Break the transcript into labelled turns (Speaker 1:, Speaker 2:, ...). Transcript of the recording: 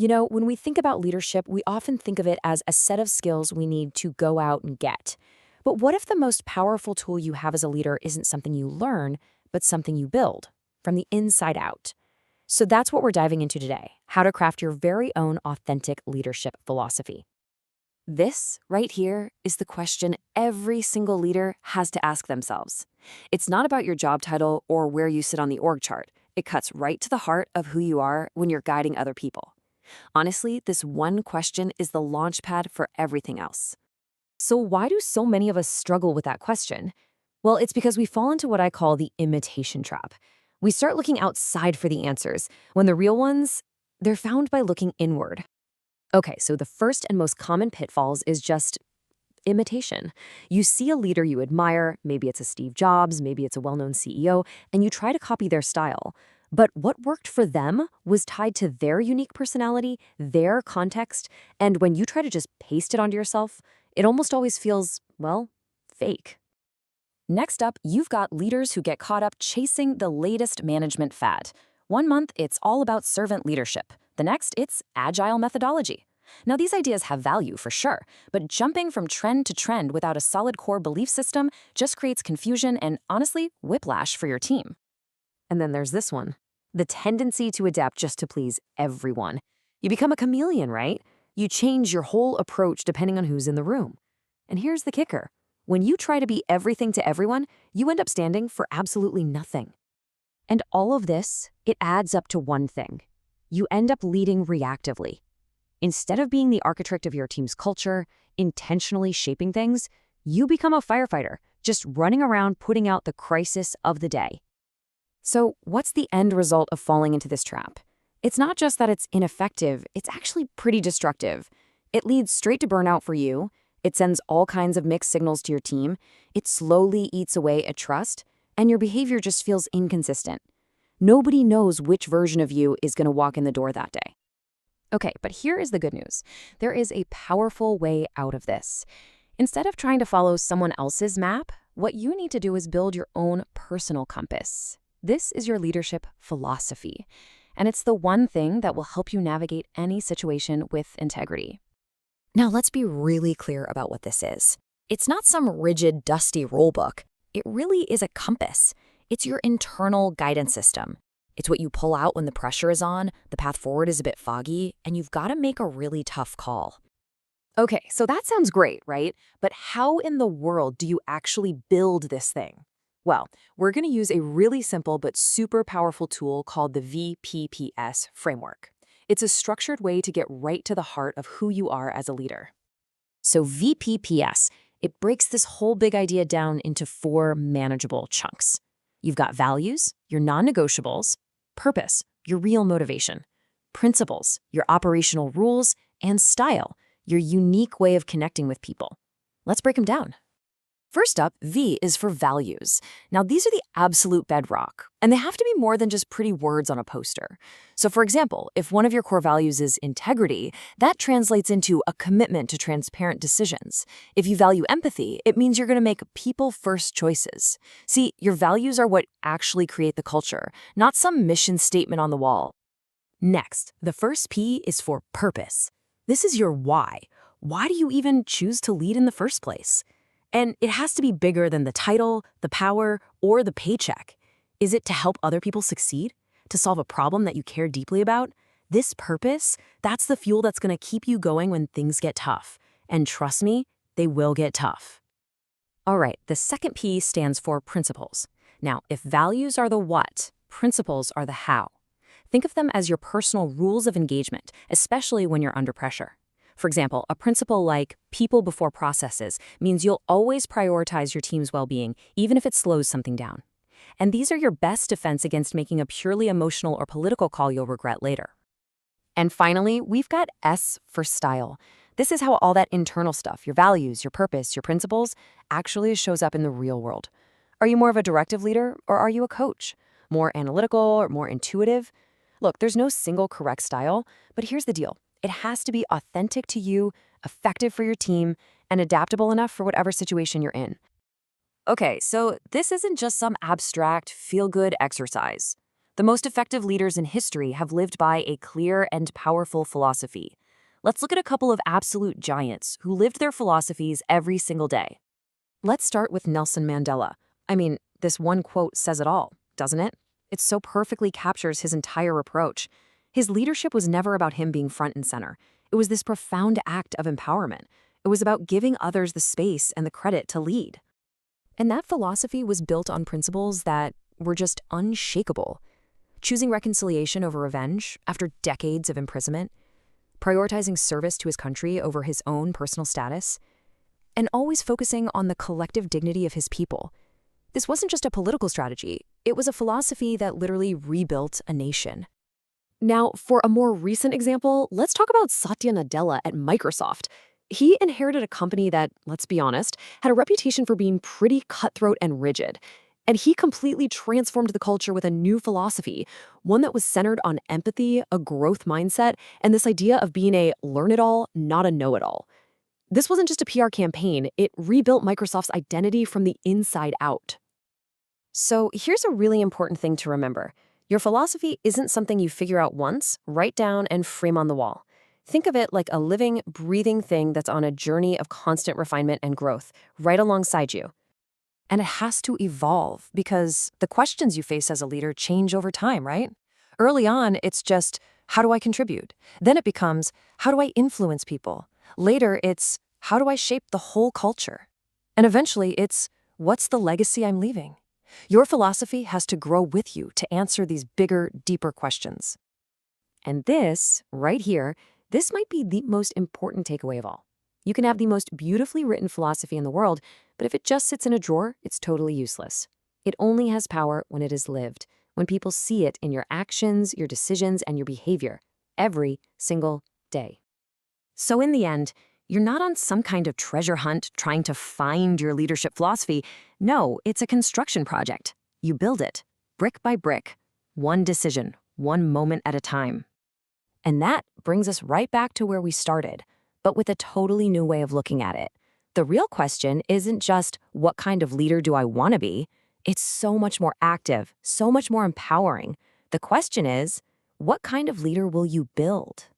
Speaker 1: When we think about leadership, we often think of it as a set of skills we need to go out and get. But what if the most powerful tool you have as a leader isn't something you learn, but something you build from the inside out? So that's what we're diving into today, how to craft your very own authentic leadership philosophy. This, right here, is the question every single leader has to ask themselves. It's not about your job title or where you sit on the org chart. It cuts right to the heart of who you are when you're guiding other people. Honestly, this one question is the launchpad for everything else. So why do so many of us struggle with that question? Well, it's because we fall into what I call the imitation trap. We start looking outside for the answers, when the real ones, they're found by looking inward. Okay, so the first and most common pitfalls is just imitation. You see a leader you admire, maybe it's a Steve Jobs, maybe it's a well-known CEO, and you try to copy their style. But what worked for them was tied to their unique personality, their context, and when you try to just paste it onto yourself, it almost always feels, well, fake. Next up, you've got leaders who get caught up chasing the latest management fad. One month, it's all about servant leadership. The next, it's agile methodology. Now, these ideas have value for sure, but jumping from trend to trend without a solid core belief system just creates confusion and, honestly, whiplash for your team. And then there's this one, the tendency to adapt just to please everyone. You become a chameleon, right? You change your whole approach depending on who's in the room. And here's the kicker. When you try to be everything to everyone, you end up standing for absolutely nothing. And all of this, it adds up to one thing. You end up leading reactively. Instead of being the architect of your team's culture, intentionally shaping things, you become a firefighter, just running around putting out the crisis of the day. So what's the end result of falling into this trap? It's not just that it's ineffective, it's actually pretty destructive. It leads straight to burnout for you. It sends all kinds of mixed signals to your team. It slowly eats away at trust, and your behavior just feels inconsistent. Nobody knows which version of you is going to walk in the door that day. Okay, but here is the good news. There is a powerful way out of this. Instead of trying to follow someone else's map, what you need to do is build your own personal compass. This is your leadership philosophy, and it's the one thing that will help you navigate any situation with integrity. Now, let's be really clear about what this is. It's not some rigid, dusty rulebook. It really is a compass. It's your internal guidance system. It's what you pull out when the pressure is on, the path forward is a bit foggy, and you've got to make a really tough call. Okay, so that sounds great, right? But how in the world do you actually build this thing? Well, we're going to use a really simple but super powerful tool called the VPPS framework. It's a structured way to get right to the heart of who you are as a leader. So VPPS, it breaks this whole big idea down into 4 manageable chunks. You've got values, your non-negotiables, purpose, your real motivation, principles, your operational rules, and style, your unique way of connecting with people. Let's break them down. First up, V is for values. Now, these are the absolute bedrock, and they have to be more than just pretty words on a poster. So, for example, if one of your core values is integrity, that translates into a commitment to transparent decisions. If you value empathy, it means you're going to make people-first choices. See, your values are what actually create the culture, not some mission statement on the wall. Next, the first P is for purpose. This is your why. Why do you even choose to lead in the first place? And it has to be bigger than the title, the power, or the paycheck. Is it to help other people succeed? To solve a problem that you care deeply about? This purpose, that's the fuel that's going to keep you going when things get tough. And trust me, they will get tough. All right, the second P stands for principles. Now, if values are the what, principles are the how. Think of them as your personal rules of engagement, especially when you're under pressure. For example, a principle like people before processes means you'll always prioritize your team's well-being, even if it slows something down. And these are your best defense against making a purely emotional or political call you'll regret later. And finally, we've got S for style. This is how all that internal stuff, your values, your purpose, your principles, actually shows up in the real world. Are you more of a directive leader, or are you a coach? More analytical or more intuitive? Look, there's no single correct style, but here's the deal. It has to be authentic to you, effective for your team, and adaptable enough for whatever situation you're in. Okay, so this isn't just some abstract, feel-good exercise. The most effective leaders in history have lived by a clear and powerful philosophy. Let's look at a couple of absolute giants who lived their philosophies every single day. Let's start with Nelson Mandela. I mean, this one quote says it all, doesn't it? It so perfectly captures his entire approach. His leadership was never about him being front and center. It was this profound act of empowerment. It was about giving others the space and the credit to lead. And that philosophy was built on principles that were just unshakable. Choosing reconciliation over revenge after decades of imprisonment, prioritizing service to his country over his own personal status, and always focusing on the collective dignity of his people. This wasn't just a political strategy, it was a philosophy that literally rebuilt a nation. Now, for a more recent example, let's talk about Satya Nadella at Microsoft. He inherited a company that, let's be honest, had a reputation for being pretty cutthroat and rigid. And he completely transformed the culture with a new philosophy, one that was centered on empathy, a growth mindset, and this idea of being a learn-it-all, not a know-it-all. This wasn't just a PR campaign, it rebuilt Microsoft's identity from the inside out. So here's a really important thing to remember. Your philosophy isn't something you figure out once, write down, and frame on the wall. Think of it like a living, breathing thing that's on a journey of constant refinement and growth, right alongside you. And it has to evolve because the questions you face as a leader change over time, right? Early on, it's just, how do I contribute? Then it becomes, how do I influence people? Later, it's, how do I shape the whole culture? And eventually, it's, what's the legacy I'm leaving? Your philosophy has to grow with you to answer these bigger, deeper questions. And this, right here, this might be the most important takeaway of all. You can have the most beautifully written philosophy in the world, but if it just sits in a drawer, it's totally useless. It only has power when it is lived, when people see it in your actions, your decisions, and your behavior, every single day. So in the end, you're not on some kind of treasure hunt trying to find your leadership philosophy. No, it's a construction project. You build it, brick by brick, one decision, one moment at a time. And that brings us right back to where we started, but with a totally new way of looking at it. The real question isn't just, what kind of leader do I want to be? It's so much more active, so much more empowering. The question is, what kind of leader will you build?